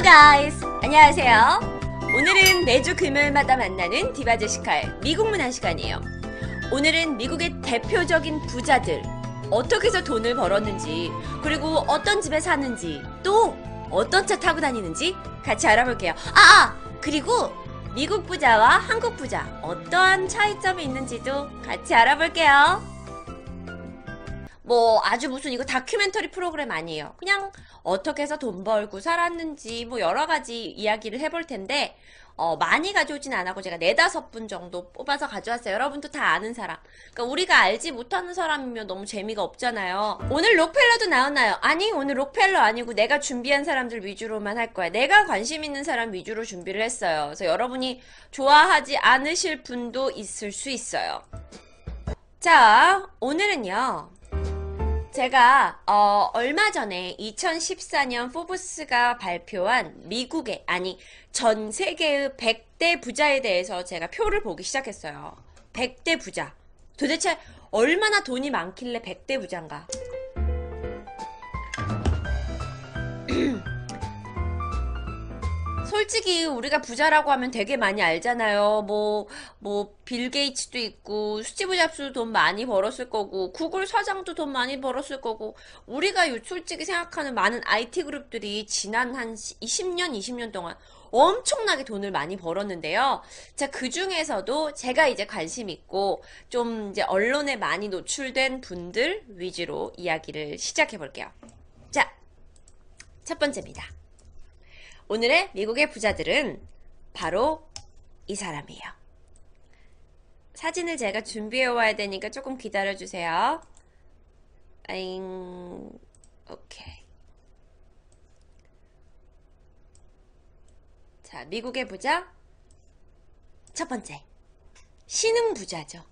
Hello guys! 안녕하세요. 오늘은 매주 금요일마다 만나는 디바 제시카의 미국 문화 시간이에요. 오늘은 미국의 대표적인 부자들 어떻게 해서 돈을 벌었는지, 그리고 어떤 집에 사는지, 또 어떤 차 타고 다니는지 같이 알아볼게요. 그리고 미국 부자와 한국 부자 어떠한 차이점이 있는지도 같이 알아볼게요. 뭐 아주 무슨 이거 다큐멘터리 프로그램 아니에요. 그냥 어떻게 해서 돈 벌고 살았는지 뭐 여러 가지 이야기를 해볼 텐데 많이 가져오진 않았고 제가 4-5분 정도 뽑아서 가져왔어요. 여러분도 다 아는 사람. 그러니까 우리가 알지 못하는 사람이면 너무 재미가 없잖아요. 오늘 록펠러도 나오나요? 아니, 오늘 록펠러 아니고 내가 준비한 사람들 위주로만 할 거야. 내가 관심 있는 사람 위주로 준비를 했어요. 그래서 여러분이 좋아하지 않으실 분도 있을 수 있어요. 자, 오늘은요. 제가 얼마 전에 2014년 포브스가 발표한 미국의, 아니 전 세계의 100대 부자에 대해서 제가 표를 보기 시작했어요. 100대 부자. 도대체 얼마나 돈이 많길래 100대 부자인가? 솔직히 우리가 부자라고 하면 되게 많이 알잖아요. 빌 게이츠도 있고, 스티브 잡스도 돈 많이 벌었을 거고, 구글 사장도 돈 많이 벌었을 거고, 우리가 솔직히 생각하는 많은 IT 그룹들이 지난 한 20년 동안 엄청나게 돈을 많이 벌었는데요. 자, 그 중에서도 제가 이제 관심 있고, 좀 이제 언론에 많이 노출된 분들 위주로 이야기를 시작해 볼게요. 자, 첫 번째입니다. 오늘의 미국의 부자들은 바로 이 사람이에요. 사진을 제가 준비해 와야 되니까 조금 기다려주세요. 오케이. 자, 미국의 부자 첫 번째, 신흥 부자죠.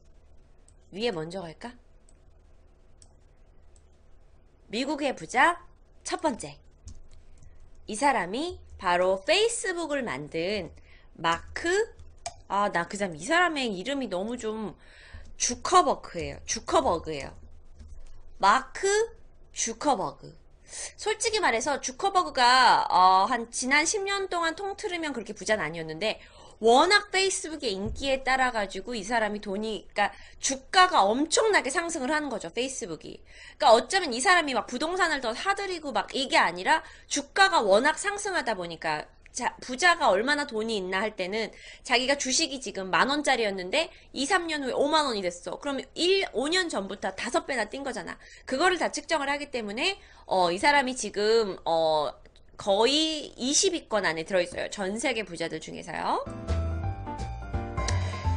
위에 먼저 갈까? 미국의 부자 첫 번째, 이 사람이 바로 페이스북을 만든 마크, 나 그 사람, 이 사람의 이름이 너무 좀 주커버그예요. 마크 주커버그. 솔직히 말해서 주커버그가 한 지난 10년 동안 통틀으면 그렇게 부자는 아니었는데, 워낙 페이스북의 인기에 따라 가지고 이 사람이 그러니까 주가가 엄청나게 상승을 하는 거죠, 페이스북이. 그러니까 어쩌면 이 사람이 막 부동산을 더 사들이고 막 이게 아니라 주가가 워낙 상승하다 보니까, 부자가 얼마나 돈이 있나 할 때는 자기가 주식이 지금 10,000원짜리였는데 2-3년 후에 50,000원이 됐어. 그럼 5년 전부터 5배나 뛴 거잖아. 그거를 다 측정을 하기 때문에 이 사람이 지금 거의 20위권 안에 들어있어요. 전 세계 부자들 중에서요.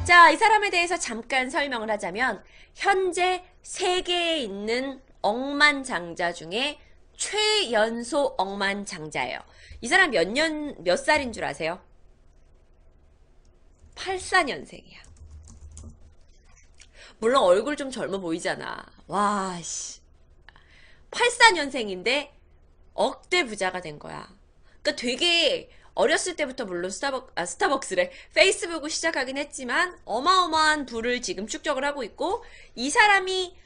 자, 이 사람에 대해서 잠깐 설명을 하자면, 현재 세계에 있는 억만장자 중에 최연소 억만장자예요. 이 사람 몇 살인 줄 아세요? 84년생이야. 물론 얼굴 좀 젊어 보이잖아. 와, 씨. 84년생인데 억대 부자가 된 거야. 그러니까 되게 어렸을 때부터 물론 스타벅스래. 페이스북을 시작하긴 했지만 어마어마한 부를 지금 축적을 하고 있고, 이 사람이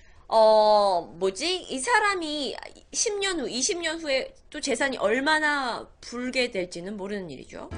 이 사람이 10년 후, 20년 후에 또 재산이 얼마나 불게 될지는 모르는 일이죠.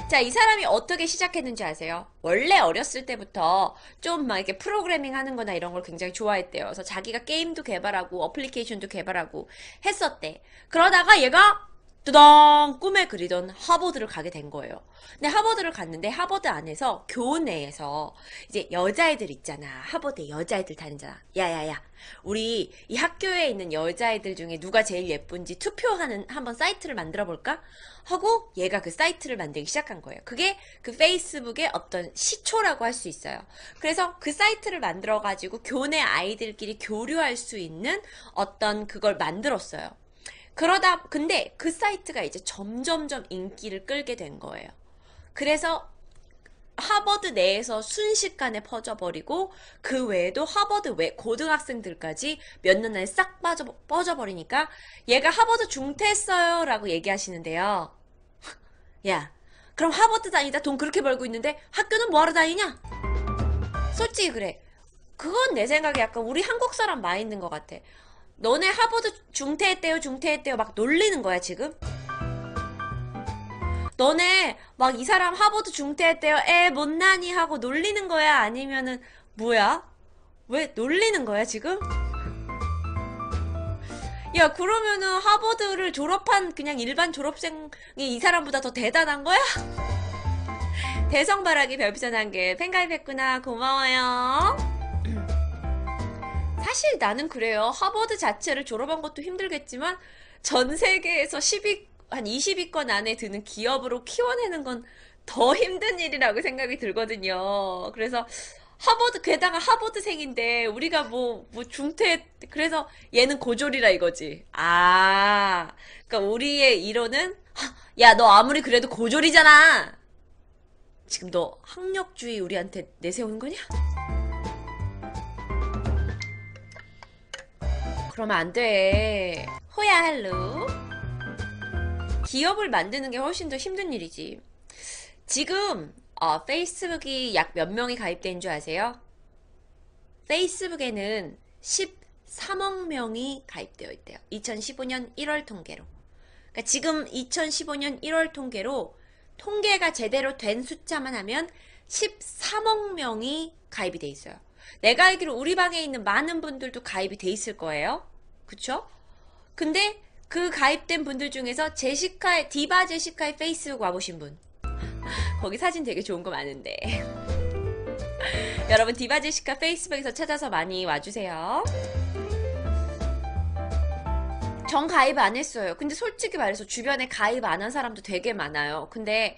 자, 이 사람이 어떻게 시작했는지 아세요? 원래 어렸을 때부터 좀 막 이렇게 프로그래밍 하는 거나 이런 걸 굉장히 좋아했대요. 그래서 자기가 게임도 개발하고 어플리케이션도 개발하고 했었대. 그러다가 얘가 뚜덩 꿈에 그리던 하버드를 가게 된 거예요. 근데 하버드를 갔는데 하버드 안에서 교내에서 이제 여자애들 있잖아. 하버드에 여자애들 다니잖아. 야야야, 우리 이 학교에 있는 여자애들 중에 누가 제일 예쁜지 투표하는 한번 사이트를 만들어 볼까? 하고 얘가 그 사이트를 만들기 시작한 거예요. 그게 그 페이스북의 어떤 시초라고 할 수 있어요. 그래서 그 사이트를 만들어 가지고 교내 아이들끼리 교류할 수 있는 어떤 그걸 만들었어요. 근데 그 사이트가 이제 점점점 인기를 끌게 된 거예요. 그래서 하버드 내에서 순식간에 퍼져버리고, 그 외에도 하버드 외 고등학생들까지 몇 년 안에 싹 빠져버리니까 얘가 하버드 중퇴했어요 라고 얘기하시는데요. 야, 그럼 하버드 다니다 돈 그렇게 벌고 있는데 학교는 뭐하러 다니냐? 솔직히 그래. 그건 내 생각에 약간 우리 한국 사람 마인드인 것 같아. 너네 하버드 중퇴했대요, 중퇴했대요. 막 놀리는 거야, 지금? 너네 막 이 사람 하버드 중퇴했대요. 애 못나니 하고 놀리는 거야? 아니면은 뭐야? 왜 놀리는 거야, 지금? 야, 그러면은 하버드를 졸업한 그냥 일반 졸업생이 이 사람보다 더 대단한 거야? 대성바라기 별풍선 1개 팬가입했구나. 고마워요. 사실 나는 그래요. 하버드 자체를 졸업한 것도 힘들겠지만 전 세계에서 10위, 한 20위권 안에 드는 기업으로 키워내는 건 더 힘든 일이라고 생각이 들거든요. 그래서 하버드, 게다가 하버드생인데 우리가 뭐 중퇴, 그래서 얘는 고졸이라 이거지. 아, 그러니까 우리의 이론은 야, 너 아무리 그래도 고졸이잖아. 지금 너 학력주의 우리한테 내세우는 거냐? 그러면 안 돼. 호야 할로. 기업을 만드는 게 훨씬 더 힘든 일이지. 지금 페이스북이 약 몇 명이 가입된 줄 아세요? 페이스북에는 13억 명이 가입되어 있대요. 2015년 1월 통계로. 그러니까 지금 2015년 1월 통계로 통계가 제대로 된 숫자만 하면 13억 명이 가입이 돼 있어요. 내가 알기로 우리 방에 있는 많은 분들도 가입이 돼 있을 거예요. 그쵸? 근데 그 가입된 분들 중에서 디바 제시카의 페이스북 와보신 분. 거기 사진 되게 좋은 거 많은데. 여러분 디바 제시카 페이스북에서 찾아서 많이 와주세요. 전 가입 안 했어요. 근데 솔직히 말해서 주변에 가입 안 한 사람도 되게 많아요. 근데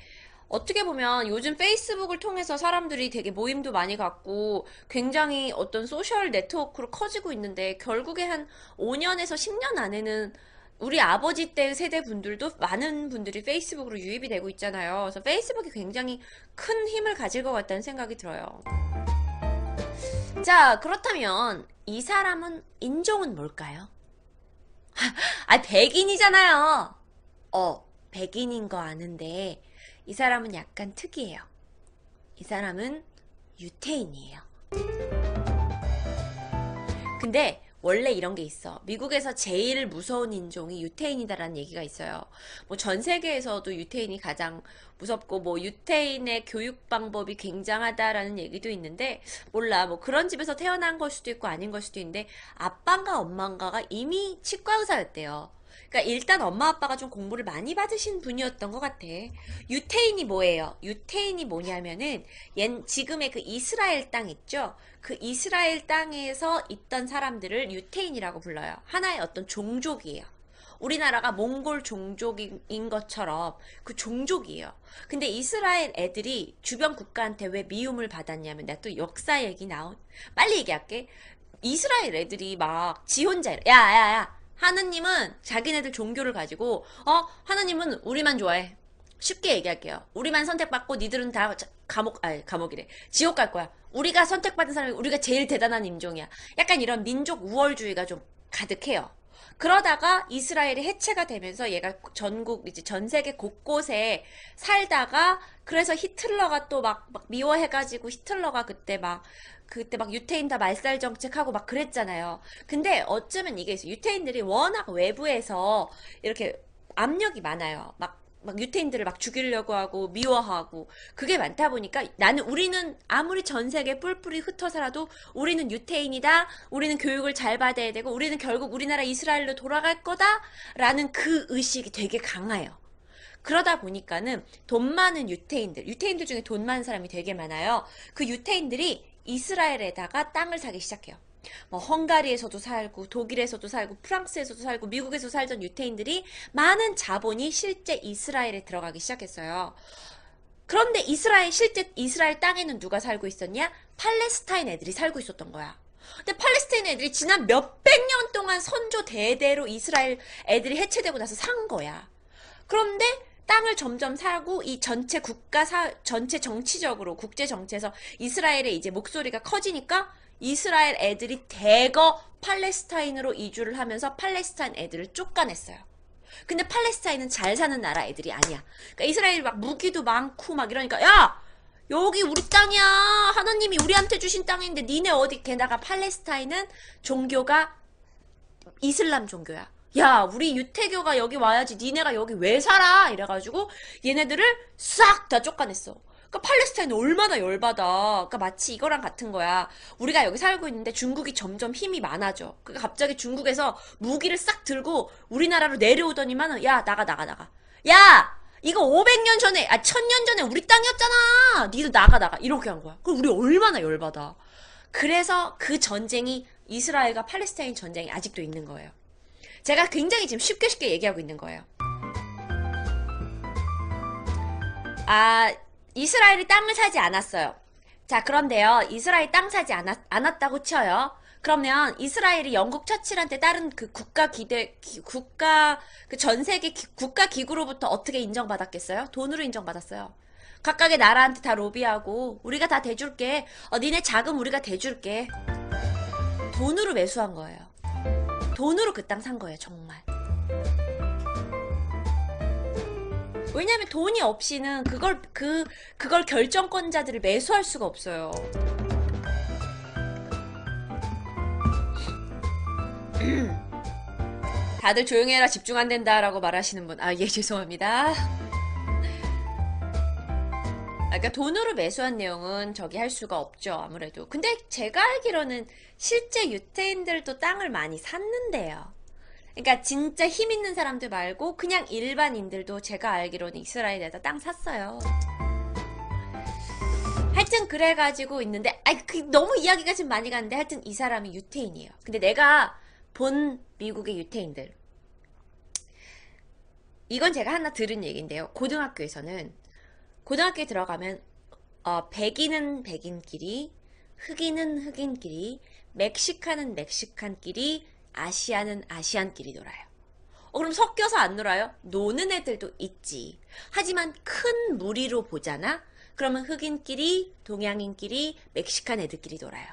어떻게 보면 요즘 페이스북을 통해서 사람들이 되게 모임도 많이 갖고 굉장히 어떤 소셜 네트워크로 커지고 있는데 결국에 한 5년에서 10년 안에는 우리 아버지 때 세대 분들도 많은 분들이 페이스북으로 유입이 되고 있잖아요. 그래서 페이스북이 굉장히 큰 힘을 가질 것 같다는 생각이 들어요. 자, 그렇다면 이 사람은 인종은 뭘까요? 백인이잖아요. 백인인 거 아는데 이 사람은 약간 특이해요. 이 사람은 유태인이에요. 근데 원래 이런 게 있어. 미국에서 제일 무서운 인종이 유태인이다라는 얘기가 있어요. 뭐 전 세계에서도 유태인이 가장 무섭고 뭐 유태인의 교육 방법이 굉장하다라는 얘기도 있는데 몰라. 뭐 그런 집에서 태어난 걸 수도 있고 아닌 걸 수도 있는데 아빠인가 엄마인가가 이미 치과 의사였대요. 그러니까 일단 엄마 아빠가 좀 공부를 많이 받으신 분이었던 것 같아. 유태인이 뭐예요? 유태인이 뭐냐면은 지금의 그 이스라엘 땅 있죠? 그 이스라엘 땅에서 있던 사람들을 유태인이라고 불러요. 하나의 어떤 종족이에요. 우리나라가 몽골 종족인 것처럼 그 종족이에요. 근데 이스라엘 애들이 주변 국가한테 왜 미움을 받았냐면 내가 또 역사 얘기 빨리 얘기할게. 이스라엘 애들이 막 지 혼자 야야야 하느님은 자기네들 종교를 가지고 하느님은 우리만 좋아해. 쉽게 얘기할게요. 우리만 선택받고 니들은 다 감옥이래. 지옥 갈 거야. 우리가 선택받은 사람이 우리가 제일 대단한 인종이야. 약간 이런 민족 우월주의가 좀 가득해요. 그러다가 이스라엘이 해체가 되면서 얘가 이제 전 세계 곳곳에 살다가 그래서 히틀러가 또 막 미워해가지고 히틀러가 그때 막 유태인 다 말살 정책하고 막 그랬잖아요. 근데 어쩌면 이게 있어요. 유태인들이 워낙 외부에서 이렇게 압력이 많아요. 막 유태인들을 막 죽이려고 하고 미워하고 그게 많다 보니까 우리는 아무리 전 세계 뿔뿔이 흩어 살아도 우리는 유태인이다. 우리는 교육을 잘 받아야 되고 우리는 결국 우리나라 이스라엘로 돌아갈 거다라는 그 의식이 되게 강해요. 그러다 보니까는 돈 많은 유태인들 중에 돈 많은 사람이 되게 많아요. 그 유태인들이 이스라엘에다가 땅을 사기 시작해요. 뭐 헝가리에서도 살고 독일에서도 살고 프랑스에서도 살고 미국에서 살던 유태인들이 많은 자본이 실제 이스라엘에 들어가기 시작했어요. 그런데 실제 이스라엘 땅에는 누가 살고 있었냐? 팔레스타인 애들이 살고 있었던 거야. 근데 팔레스타인 애들이 지난 몇백 년 동안 선조 대대로 이스라엘 애들이 해체되고 나서 산 거야. 그런데 땅을 점점 사고 이 전체 전체 정치적으로 국제 정치에서 이스라엘의 이제 목소리가 커지니까 이스라엘 애들이 대거 팔레스타인으로 이주를 하면서 팔레스타인 애들을 쫓아냈어요. 근데 팔레스타인은 잘 사는 나라 애들이 아니야. 그러니까 이스라엘이 막 무기도 많고 막 이러니까 야! 여기 우리 땅이야. 하나님이 우리한테 주신 땅인데 니네 어디. 게다가 팔레스타인은 종교가 이슬람 종교야. 야, 우리 유태교가 여기 와야지. 니네가 여기 왜 살아? 이래가지고 얘네들을 싹 다 쫓아냈어. 그러니까 팔레스타인은 얼마나 열받아. 그러니까 마치 이거랑 같은 거야. 우리가 여기 살고 있는데 중국이 점점 힘이 많아져. 그러니까 갑자기 중국에서 무기를 싹 들고 우리나라로 내려오더니만은 야, 나가. 야! 이거 500년 전에, 1000년 전에 우리 땅이었잖아! 니도 나가. 이렇게 한 거야. 그럼 우리 얼마나 열받아. 그래서 그 전쟁이 이스라엘과 팔레스타인 전쟁이 아직도 있는 거예요. 제가 굉장히 지금 쉽게 얘기하고 있는 거예요. 이스라엘이 땅을 사지 않았어요. 자, 그런데요. 이스라엘 땅 사지 않았다고 쳐요. 그러면 이스라엘이 영국 처칠한테 다른 그 그 전 세계 국가 기구로부터 어떻게 인정받았겠어요? 돈으로 인정받았어요. 각각의 나라한테 다 로비하고 우리가 다 대줄게. 니네 자금 우리가 대줄게. 돈으로 매수한 거예요. 돈으로 그 땅 산 거예요, 정말. 왜냐면 돈이 없이는 그걸 결정권자들을 매수할 수가 없어요. 다들 조용히 해라, 집중 안 된다라고 말하시는 분. 예, 죄송합니다. 그러니까 돈으로 매수한 내용은 저기 할 수가 없죠, 아무래도. 근데 제가 알기로는 실제 유태인들도 땅을 많이 샀는데요. 그러니까 진짜 힘 있는 사람들 말고 그냥 일반인들도 제가 알기로는 이스라엘에다 땅 샀어요. 하여튼 그래가지고 있는데 너무 이야기가 좀 많이 가는데 하여튼 이 사람이 유태인이에요. 근데 내가 본 미국의 유태인들, 이건 제가 하나 들은 얘기인데요. 고등학교에 들어가면 백인은 백인끼리, 흑인은 흑인끼리, 멕시칸은 멕시칸끼리, 아시안은 아시안끼리 놀아요. 그럼 섞여서 안 놀아요? 노는 애들도 있지. 하지만 큰 무리로 보잖아? 그러면 흑인끼리, 동양인끼리, 멕시칸 애들끼리 놀아요.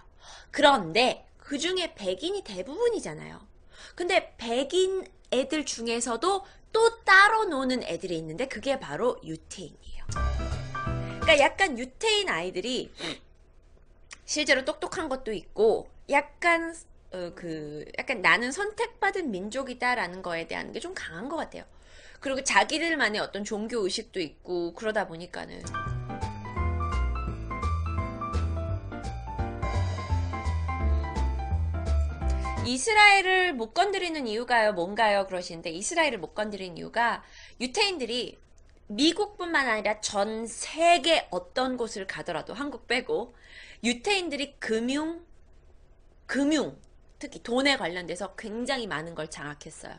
그런데 그 중에 백인이 대부분이잖아요. 근데 백인 애들 중에서도 또 따로 노는 애들이 있는데 그게 바로 유태인이에요. 그러니까 약간 유태인 아이들이 실제로 똑똑한 것도 있고 약간 나는 선택받은 민족이다라는 거에 대한 게 좀 강한 것 같아요. 그리고 자기들만의 어떤 종교 의식도 있고 그러다 보니까는 이스라엘을 못 건드리는 이유가요, 뭔가요? 그러시는데 이스라엘을 못 건드리는 이유가 유태인들이 미국뿐만 아니라 전 세계 어떤 곳을 가더라도 한국 빼고 유태인들이 금융, 특히 돈에 관련돼서 굉장히 많은 걸 장악했어요.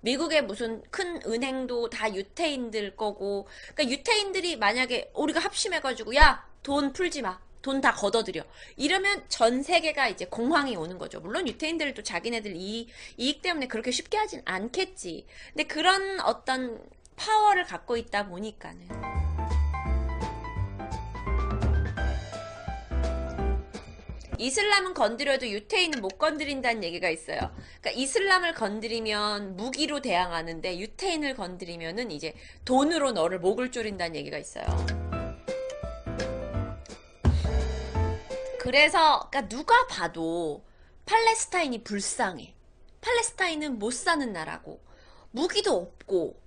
미국의 무슨 큰 은행도 다 유태인들 거고, 그러니까 유태인들이 만약에 우리가 합심해가지고 야, 돈 풀지 마. 돈 다 걷어들여. 이러면 전 세계가 이제 공황이 오는 거죠. 물론 유태인들도 자기네들 이익 때문에 그렇게 쉽게 하진 않겠지. 근데 그런 어떤 파워를 갖고 있다 보니까는. 이슬람은 건드려도 유태인은 못 건드린다는 얘기가 있어요. 그러니까 이슬람을 건드리면 무기로 대항하는데 유태인을 건드리면은 이제 돈으로 너를 목을 조린다는 얘기가 있어요. 그래서 그러니까 누가 봐도 팔레스타인이 불쌍해. 팔레스타인은 못 사는 나라고 무기도 없고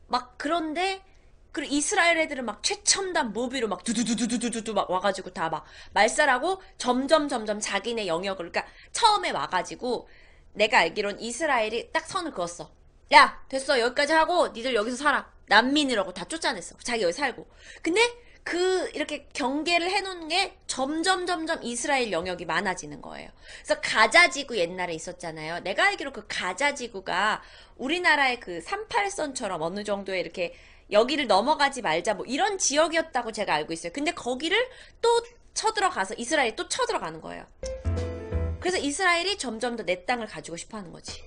막 그런데 그리고 이스라엘 애들은 막 최첨단 무기로 막 두두두두두두두 막 와가지고 다 막 말살하고 점점 자기네 영역을 그러니까 처음에 와가지고 내가 알기론 이스라엘이 딱 선을 그었어. 야 됐어 여기까지 하고 니들 여기서 살아. 난민이라고 다 쫓아냈어. 자기 여기 살고. 근데 이렇게 경계를 해놓은 게 점점 이스라엘 영역이 많아지는 거예요. 그래서 가자지구 옛날에 있었잖아요. 내가 알기로 그 가자지구가 우리나라의 그 38선처럼 어느 정도의 이렇게 여기를 넘어가지 말자 뭐 이런 지역이었다고 제가 알고 있어요. 근데 거기를 또 쳐들어가서 이스라엘이 또 쳐들어가는 거예요. 그래서 이스라엘이 점점 더 내 땅을 가지고 싶어 하는 거지.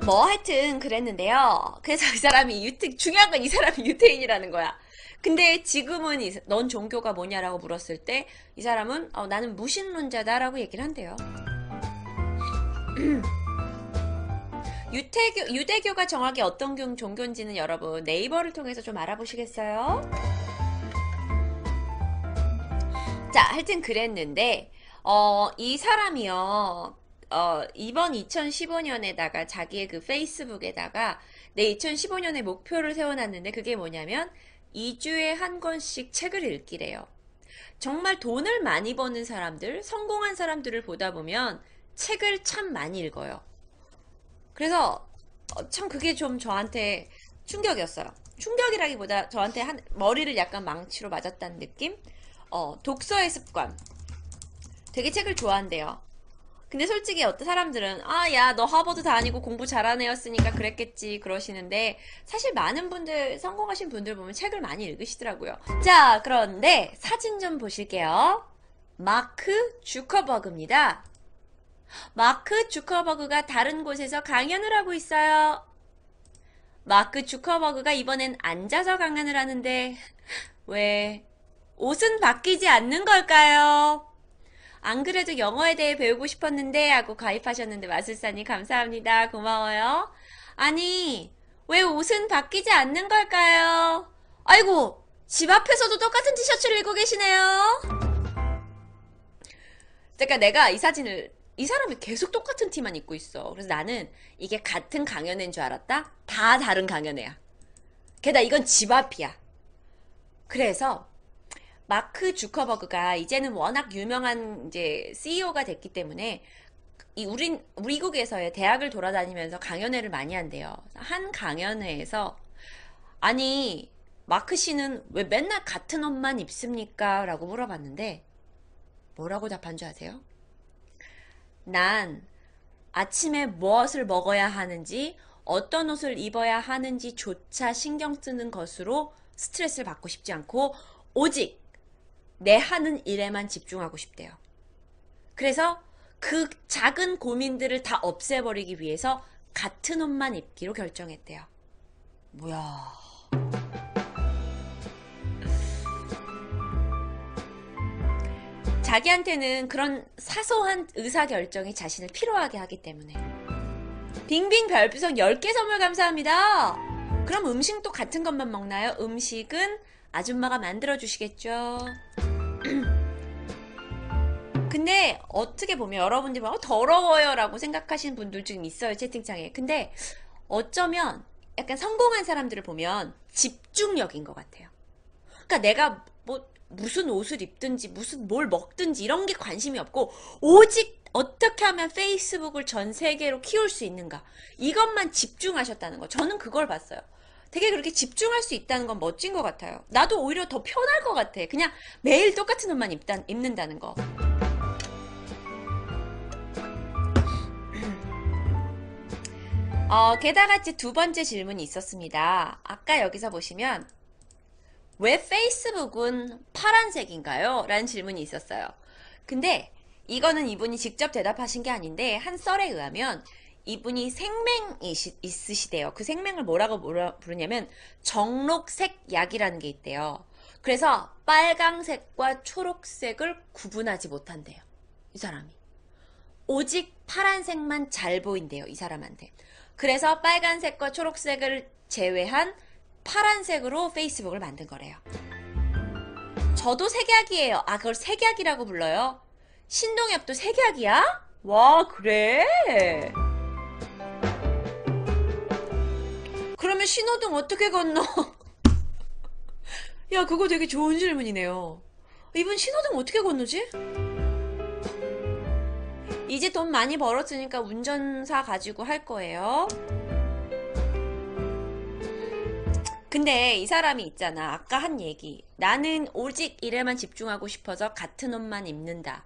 뭐 하여튼 그랬는데요. 그래서 이 사람이 중요한 건 이 사람이 유태인이라는 거야. 근데 지금은 넌 종교가 뭐냐라고 물었을 때 이 사람은 나는 무신론자다라고 얘기를 한대요. 유대교가 정확히 어떤 종교인지는 여러분 네이버를 통해서 좀 알아보시겠어요? 자, 하여튼 그랬는데 이 사람이요. 이번 2015년에다가 자기의 그 페이스북에다가 내 2015년의 목표를 세워놨는데 그게 뭐냐면 2주에 한 권씩 책을 읽기래요. 정말 돈을 많이 버는 사람들, 성공한 사람들을 보다 보면 책을 참 많이 읽어요. 그래서 참 그게 좀 저한테 충격이었어요. 충격이라기보다 저한테 머리를 약간 망치로 맞았다는 느낌? 독서의 습관. 되게 책을 좋아한대요. 근데 솔직히 어떤 사람들은 아, 야, 너 하버드 다니고 공부 잘한 애였으니까 그랬겠지 그러시는데 사실 많은 분들, 성공하신 분들 보면 책을 많이 읽으시더라고요. 자, 그런데 사진 좀 보실게요. 마크 주커버그입니다. 마크 주커버그가 다른 곳에서 강연을 하고 있어요. 마크 주커버그가 이번엔 앉아서 강연을 하는데 왜 옷은 바뀌지 않는 걸까요? 안 그래도 영어에 대해 배우고 싶었는데 하고 가입하셨는데 마술사님 감사합니다. 고마워요. 아니, 왜 옷은 바뀌지 않는 걸까요? 아이고, 집 앞에서도 똑같은 티셔츠를 입고 계시네요. 그러니까 내가 이 사진을 이 사람이 계속 똑같은 티만 입고 있어. 그래서 나는 이게 같은 강연회인 줄 알았다? 다 다른 강연회야. 게다가 이건 집 앞이야. 그래서 마크 주커버그가 이제는 워낙 유명한 이제 CEO가 됐기 때문에 우리 미국에서의 대학을 돌아다니면서 강연회를 많이 한대요. 한 강연회에서 아니 마크 씨는 왜 맨날 같은 옷만 입습니까? 라고 물어봤는데 뭐라고 답한 줄 아세요? 난 아침에 무엇을 먹어야 하는지 어떤 옷을 입어야 하는지조차 신경 쓰는 것으로 스트레스를 받고 싶지 않고 오직 내 하는 일에만 집중하고 싶대요. 그래서 그 작은 고민들을 다 없애버리기 위해서 같은 옷만 입기로 결정했대요. 뭐야. 자기한테는 그런 사소한 의사결정이 자신을 피로하게 하기 때문에. 빙빙 별풍선 10개 선물 감사합니다. 그럼 음식도 같은 것만 먹나요? 음식은 아줌마가 만들어 주시겠죠. 근데 어떻게 보면 여러분들이 막 더러워요 라고 생각하시는 분들 좀 있어요, 채팅창에. 근데 어쩌면 약간 성공한 사람들을 보면 집중력인 것 같아요. 그러니까 내가 뭐 무슨 옷을 입든지 무슨 뭘 먹든지 이런 게 관심이 없고 오직 어떻게 하면 페이스북을 전 세계로 키울 수 있는가 이것만 집중하셨다는 거. 저는 그걸 봤어요. 되게 그렇게 집중할 수 있다는 건 멋진 것 같아요. 나도 오히려 더 편할 것 같아. 그냥 매일 똑같은 옷만 입는다는 거. 게다가 이제 두 번째 질문이 있었습니다. 아까 여기서 보시면 왜 페이스북은 파란색인가요? 라는 질문이 있었어요. 근데 이거는 이분이 직접 대답하신 게 아닌데 한 썰에 의하면 이분이 생맹이 있으시대요. 그 생맹을 뭐라고 부르냐면 정록색 약이라는 게 있대요. 그래서 빨강색과 초록색을 구분하지 못한대요. 이 사람이. 오직 파란색만 잘 보인대요. 이 사람한테. 그래서 빨간색과 초록색을 제외한 파란색으로 페이스북을 만든 거래요. 저도 색약이에요. 아, 그걸 색약이라고 불러요? 신동엽도 색약이야? 와, 그래? 그러면 신호등 어떻게 건너? 야, 그거 되게 좋은 질문이네요. 이분 신호등 어떻게 건너지? 이제 돈 많이 벌었으니까 운전사 가지고 할 거예요. 근데 이 사람이 있잖아. 아까 한 얘기. 나는 오직 일에만 집중하고 싶어서 같은 옷만 입는다.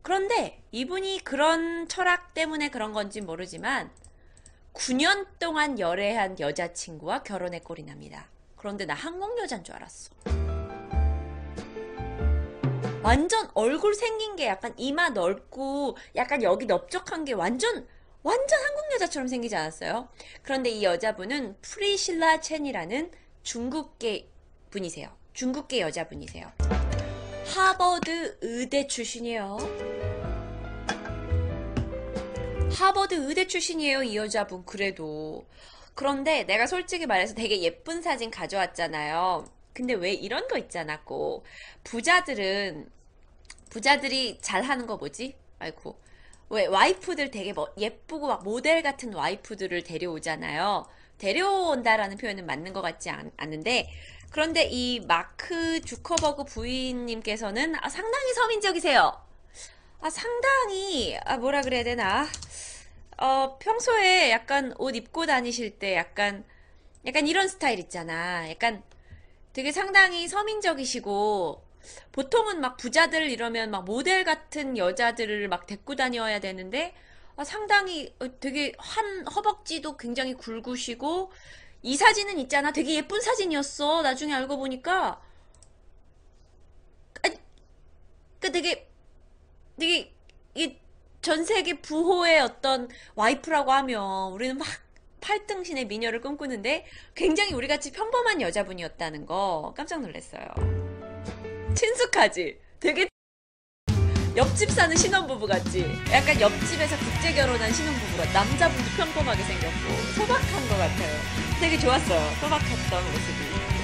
그런데 이분이 그런 철학 때문에 그런 건지 모르지만 9년 동안 열애한 여자친구와 결혼에 꼴이 납니다. 그런데 나 한국 여잔 줄 알았어. 완전 얼굴 생긴 게 약간 이마 넓고 약간 여기 넓적한 게 완전 한국 여자처럼 생기지 않았어요? 그런데 이 여자분은 프리실라 첸이라는 중국계 분이세요. 중국계 여자분이세요. 하버드 의대 출신이에요. 하버드 의대 출신이에요, 이 여자분. 그래도. 그런데 내가 솔직히 말해서 되게 예쁜 사진 가져왔잖아요. 근데 왜 이런 거 있잖아, 꼭. 부자들은 부자들이 잘하는 거 뭐지? 아이고. 왜 와이프들 되게 뭐 예쁘고 막 모델 같은 와이프들을 데려오잖아요. 데려온다라는 표현은 맞는 것 같지 않은데 그런데 이 마크 주커버그 부인님께서는 상당히 서민적이세요. 상당히 뭐라 그래야 되나? 평소에 약간 옷 입고 다니실 때 약간 이런 스타일 있잖아. 약간 되게 상당히 서민적이시고 보통은 막 부자들 이러면 막 모델 같은 여자들을 막 데리고 다녀야 되는데 상당히 되게 허벅지도 굉장히 굵으시고 이 사진은 있잖아. 되게 예쁜 사진이었어. 나중에 알고 보니까 아니, 그 되게 이 전 세계 부호의 어떤 와이프라고 하면 우리는 막 팔등신의 미녀를 꿈꾸는데 굉장히 우리같이 평범한 여자분이었다는 거 깜짝 놀랐어요. 친숙하지? 되게 옆집 사는 신혼부부 같지? 약간 옆집에서 국제 결혼한 신혼부부 같 남자분도 평범하게 생겼고 소박한 것 같아요. 되게 좋았어요. 소박했던 모습이.